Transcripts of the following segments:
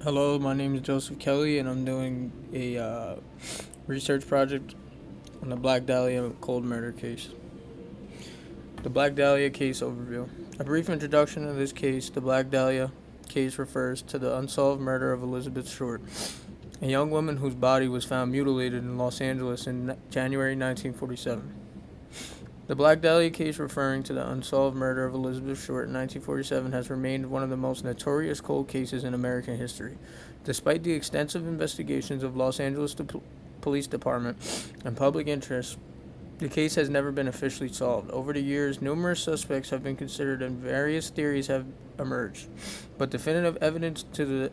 Hello, my name is Joseph Kelly, and I'm doing a research project on the Black Dahlia cold murder case. The Black Dahlia case overview. A brief introduction of this case. The Black Dahlia case refers to the unsolved murder of Elizabeth Short, a young woman whose body was found mutilated in Los Angeles in January 1947. The Black Dahlia case, referring to the unsolved murder of Elizabeth Short in 1947, has remained one of the most notorious cold cases in American history. Despite the extensive investigations of Los Angeles Police Department and public interest, the case has never been officially solved. Over the years, numerous suspects have been considered and various theories have emerged, but definitive evidence to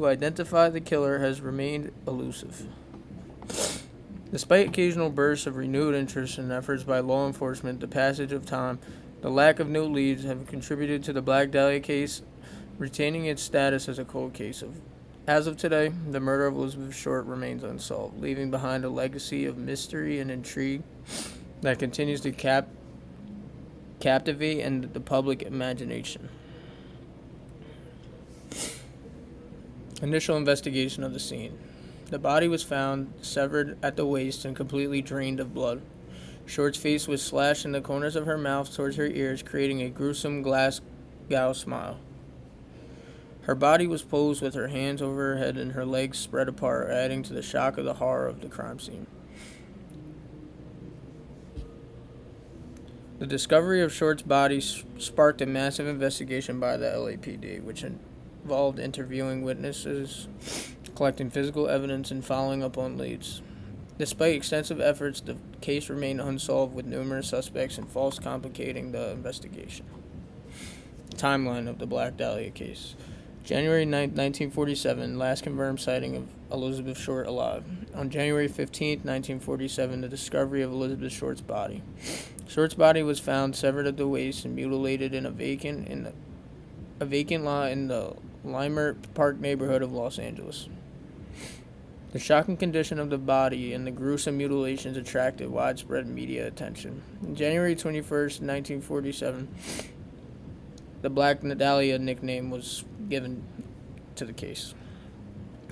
identify the killer has remained elusive. Despite occasional bursts of renewed interest and efforts by law enforcement, the passage of time, the lack of new leads have contributed to the Black Dahlia case retaining its status as a cold case. As of today, the murder of Elizabeth Short remains unsolved, leaving behind a legacy of mystery and intrigue that continues to captivate the public imagination. Initial investigation of the scene. The body was found severed at the waist and completely drained of blood. Short's face was slashed in the corners of her mouth towards her ears, creating a gruesome Glasgow smile. Her body was posed with her hands over her head and her legs spread apart, adding to the shock of the horror of the crime scene. The discovery of Short's body sparked a massive investigation by the LAPD, which involved interviewing witnesses, collecting physical evidence, and following up on leads. Despite extensive efforts, the case remained unsolved, with numerous suspects and false complicating the investigation. Timeline of the Black Dahlia case. January 9, 1947, last confirmed sighting of Elizabeth Short alive. On January 15, 1947, the discovery of Elizabeth Short's body. Short's body was found severed at the waist and mutilated in a vacant lot in the Leimert Park neighborhood of Los Angeles. The shocking condition of the body and the gruesome mutilations attracted widespread media attention. On January 21st, 1947, the Black Dahlia nickname was given to the case.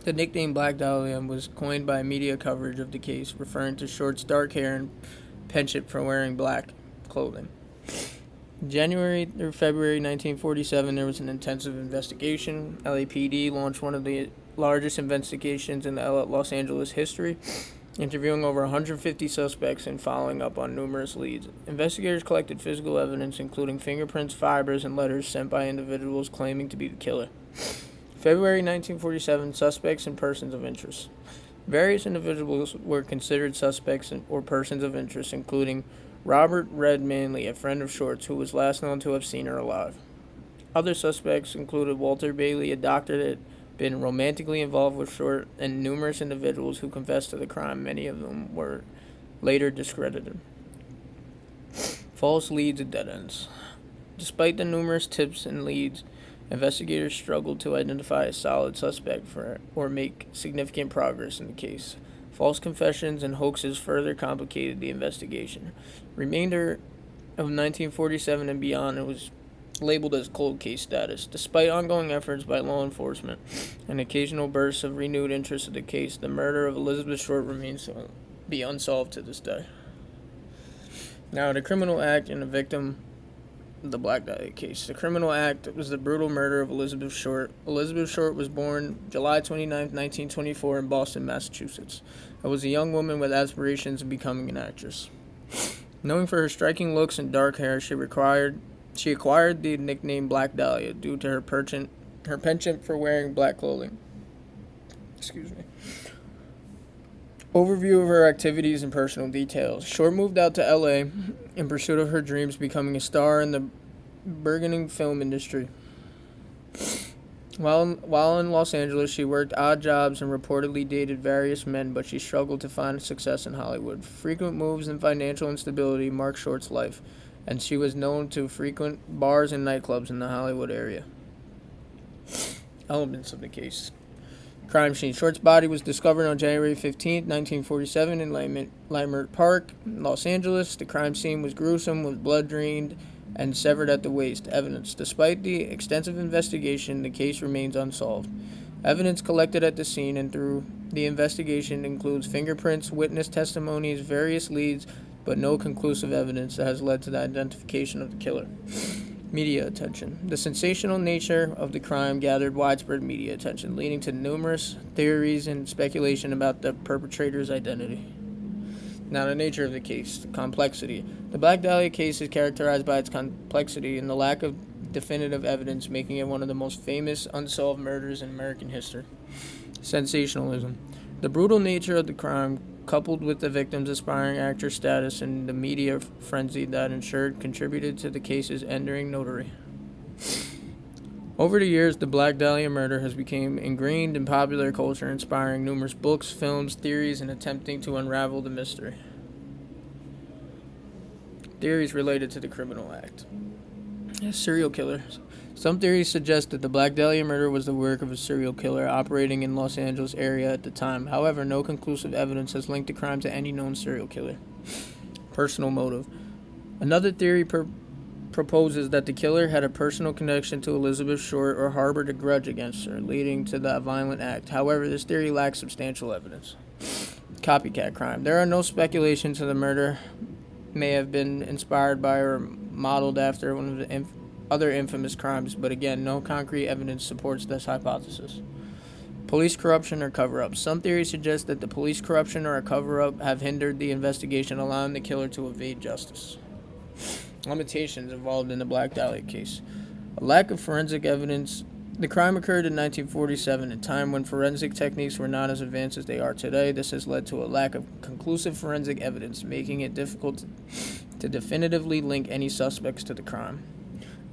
The nickname Black Dahlia was coined by media coverage of the case, referring to Short's dark hair and penchant for wearing black clothing. January through February 1947, there was an intensive investigation. LAPD launched one of the largest investigations in the Los Angeles history, interviewing over 150 suspects and following up on numerous leads. Investigators collected physical evidence, including fingerprints, fibers, and letters sent by individuals claiming to be the killer. February 1947, suspects and persons of interest. Various individuals were considered suspects or persons of interest, including Robert Red Manley, a friend of Short's, who was last known to have seen her alive. Other suspects included Walter Bailey, a doctor that had been romantically involved with Short, and numerous individuals who confessed to the crime. Many of them were later discredited. False leads and dead ends. Despite the numerous tips and leads, investigators struggled to identify a solid suspect or make significant progress in the case. False confessions and hoaxes further complicated the investigation. Remainder of 1947 and beyond, it was labeled as cold case status. Despite ongoing efforts by law enforcement and occasional bursts of renewed interest in the case, the murder of Elizabeth Short remains to be unsolved to this day. Now, the criminal act and the victim of the Black Dahlia case. The criminal act was the brutal murder of Elizabeth Short. Elizabeth Short was born July 29, 1924 in Boston, Massachusetts. She was a young woman with aspirations of becoming an actress. Known for her striking looks and dark hair, she acquired the nickname Black Dahlia due to her penchant for wearing black clothing. Overview of her activities and personal details. Short moved out to LA in pursuit of her dreams, becoming a star in the burgeoning film industry. While in Los Angeles, she worked odd jobs and reportedly dated various men, but she struggled to find success in Hollywood. Frequent moves and financial instability marked Short's life, and she was known to frequent bars and nightclubs in the Hollywood area. Elements of the case. Crime scene. Short's body was discovered on January 15, 1947 in Leimert Park, Los Angeles. The crime scene was gruesome, with blood drained and severed at the waist. Evidence. Despite the extensive investigation, the case remains unsolved. Evidence collected at the scene and through the investigation includes fingerprints, witness testimonies, various leads, but no conclusive evidence that has led to the identification of the killer. Media attention. The sensational nature of the crime gathered widespread media attention, leading to numerous theories and speculation about the perpetrator's identity. Now, the nature of the case, the complexity. The Black Dahlia case is characterized by its complexity and the lack of definitive evidence, making it one of the most famous unsolved murders in American history. Sensationalism. The brutal nature of the crime, coupled with the victim's aspiring actor status and the media frenzy that ensured contributed to the case's enduring notoriety. Over the years, the Black Dahlia murder has become ingrained in popular culture, inspiring numerous books, films, theories, and attempting to unravel the mystery. Theories related to the criminal act. Serial killers. Some theories suggest that the Black Dahlia murder was the work of a serial killer operating in Los Angeles area at the time. However, no conclusive evidence has linked the crime to any known serial killer. Personal motive. Another theory proposes that the killer had a personal connection to Elizabeth Short or harbored a grudge against her, leading to the violent act. However, this theory lacks substantial evidence. Copycat crime. There are no speculations that the murder may have been inspired by or modeled after one of the other infamous crimes, but again, no concrete evidence supports this hypothesis. Police corruption or cover-up. Some theories suggest that the police corruption or a cover-up have hindered the investigation, allowing the killer to evade justice. Limitations involved in the Black Dahlia case. A lack of forensic evidence. The crime occurred in 1947, a time when forensic techniques were not as advanced as they are today. This has led to a lack of conclusive forensic evidence, making it difficult to definitively link any suspects to the crime.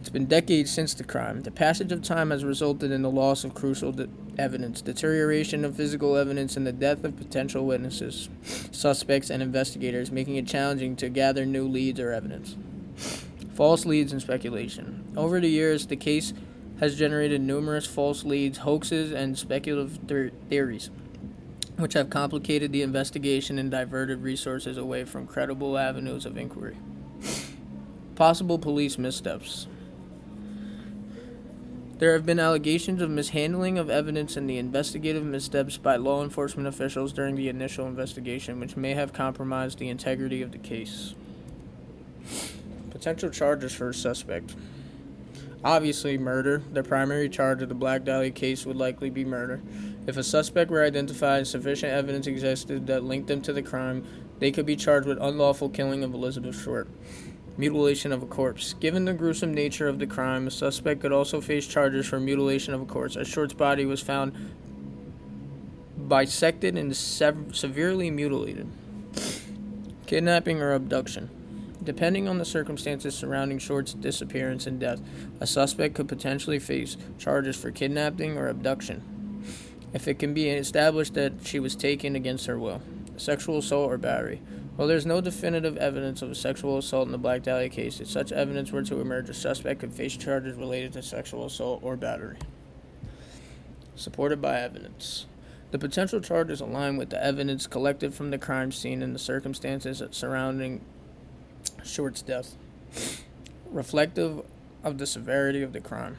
It's been decades since the crime. The passage of time has resulted in the loss of crucial evidence, deterioration of physical evidence, and the death of potential witnesses, suspects, and investigators, making it challenging to gather new leads or evidence. False leads and speculation. Over the years, the case has generated numerous false leads, hoaxes, and speculative theories, which have complicated the investigation and diverted resources away from credible avenues of inquiry. Possible police missteps. There have been allegations of mishandling of evidence and the investigative missteps by law enforcement officials during the initial investigation, which may have compromised the integrity of the case. Potential charges for a suspect. Obviously, murder. The primary charge of the Black Dahlia case would likely be murder. If a suspect were identified and sufficient evidence existed that linked them to the crime, they could be charged with unlawful killing of Elizabeth Short. Mutilation of a corpse. Given the gruesome nature of the crime, a suspect could also face charges for mutilation of a corpse, as Short's body was found bisected and severely mutilated. Kidnapping or abduction. Depending on the circumstances surrounding Short's disappearance and death, a suspect could potentially face charges for kidnapping or abduction, if it can be established that she was taken against her will. Sexual assault or battery. While there is no definitive evidence of a sexual assault in the Black Dahlia case, if such evidence were to emerge, a suspect could face charges related to sexual assault or battery. Supported by evidence. The potential charges align with the evidence collected from the crime scene and the circumstances surrounding Short's death, reflective of the severity of the crime.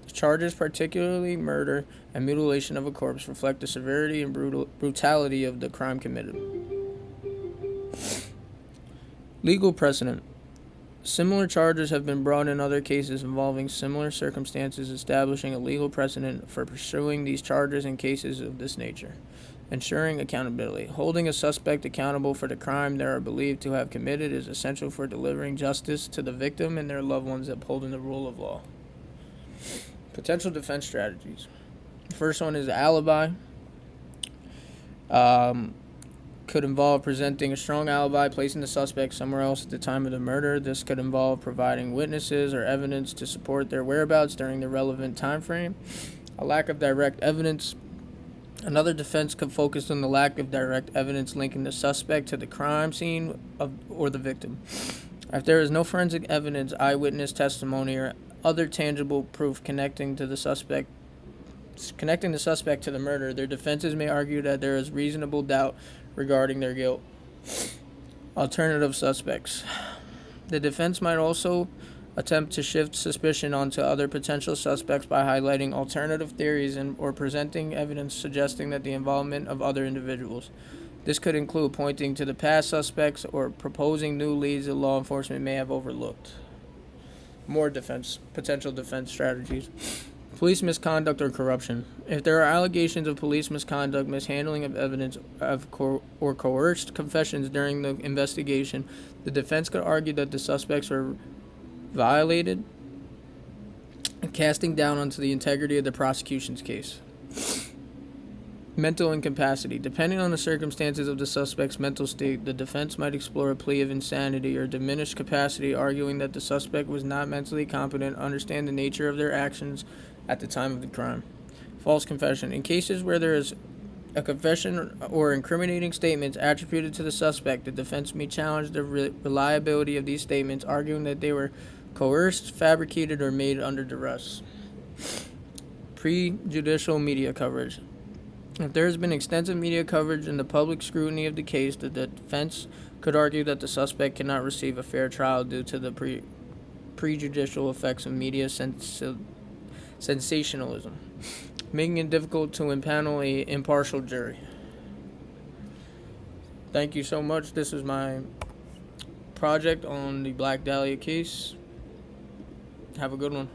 The charges, particularly murder and mutilation of a corpse, reflect the severity and brutality of the crime committed. Legal precedent. Similar charges have been brought in other cases involving similar circumstances, establishing a legal precedent for pursuing these charges in cases of this nature. Ensuring accountability. Holding a suspect accountable for the crime they are believed to have committed is essential for delivering justice to the victim and their loved ones, upholding the rule of law. Potential defense strategies. The first one is alibi. Could involve presenting a strong alibi, placing the suspect somewhere else at the time of the murder. This could involve providing witnesses or evidence to support their whereabouts during the relevant time frame. A lack of direct evidence. Another defense could focus on the lack of direct evidence linking the suspect to the crime scene or the victim. If there is no forensic evidence, eyewitness testimony, or other tangible proof connecting the suspect to the murder, their defenses may argue that there is reasonable doubt regarding their guilt. Alternative suspects. The defense might also attempt to shift suspicion onto other potential suspects by highlighting alternative theories or presenting evidence suggesting that the involvement of other individuals. This could include pointing to the past suspects or proposing new leads that law enforcement may have overlooked. More potential defense strategies. Police misconduct or corruption. If there are allegations of police misconduct, mishandling of evidence, or coerced confessions during the investigation, the defense could argue that the suspects were violated, casting doubt onto the integrity of the prosecution's case. Mental incapacity. Depending on the circumstances of the suspect's mental state, the defense might explore a plea of insanity or diminished capacity, arguing that the suspect was not mentally competent to understand the nature of their actions at the time of the crime. False confession. In cases where there is a confession or incriminating statements attributed to the suspect, the defense may challenge the reliability of these statements, arguing that they were coerced, fabricated, or made under duress. Prejudicial media coverage. If there has been extensive media coverage and the public scrutiny of the case, the defense could argue that the suspect cannot receive a fair trial due to the prejudicial effects of media sensationalism, making it difficult to impanel an impartial jury. Thank you so much. This is my project on the Black Dahlia case. Have a good one.